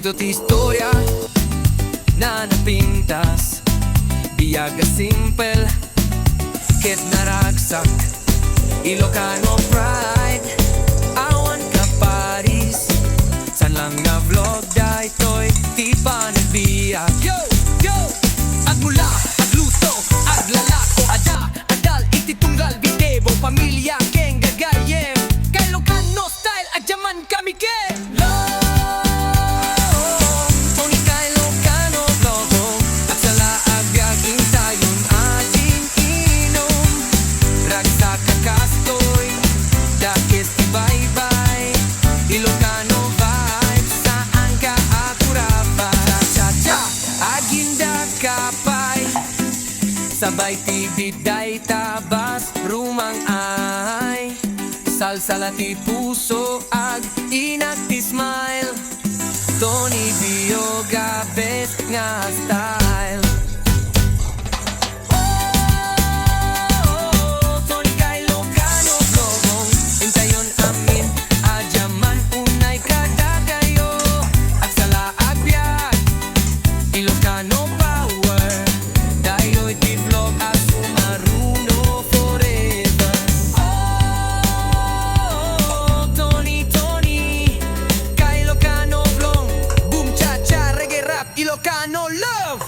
Dito ti istorya na napintas, biyaga simple, ket naragsak, Ilocano pride, awan ka Paris, san lang na vlog daytoy, ti pa nagbiyak. Yo, yo! Agmula, agluto, aglalako, adal, iti tunggal, bitebo, pamilya, keng gagayem, kay Ilocano style, adyaman kami ke! Sabay tibiday tabas rumang ay salsa lati puso ag inak ti smile Tony Bioga best nga style. Tony kay Ilocano vlogong intayon amin adyaman unay kada kayo agsala agbyag Ilocano power dayoy ti vlog as umaruno forever. Tony kay Ilocano vlog boom cha cha reggae rap Ilocano love.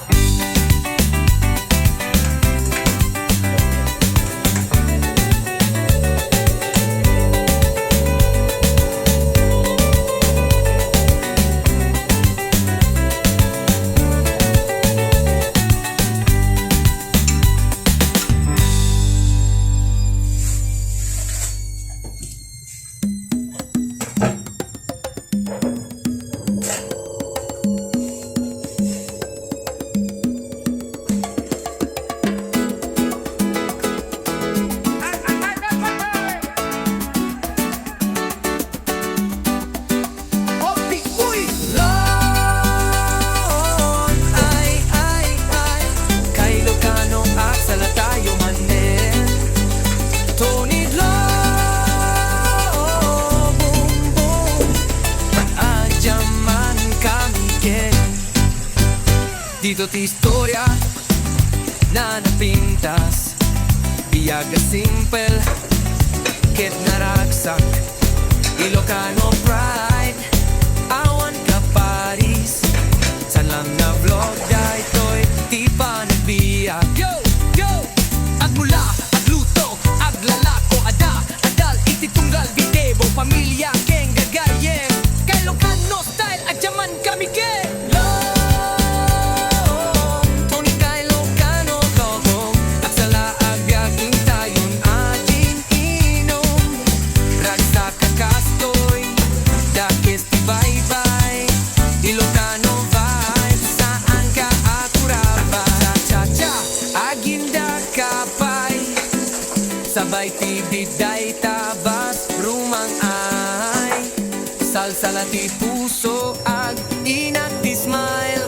Dito ti istorya na napintas, biyaga simple, ket naragsak, Ilocano pride, awan ka Paris, san lang na vlog daytoy, ti pa nagbiyak. Yo, yo! Agmula, agluto, aglalako, adal, iti tunggal, bitebo, pamilya, keng gagayem, kay Ilocano style, adyaman kami ke! Sabay tibiday tabas rumang ay salsa lati puso ag inak ti smile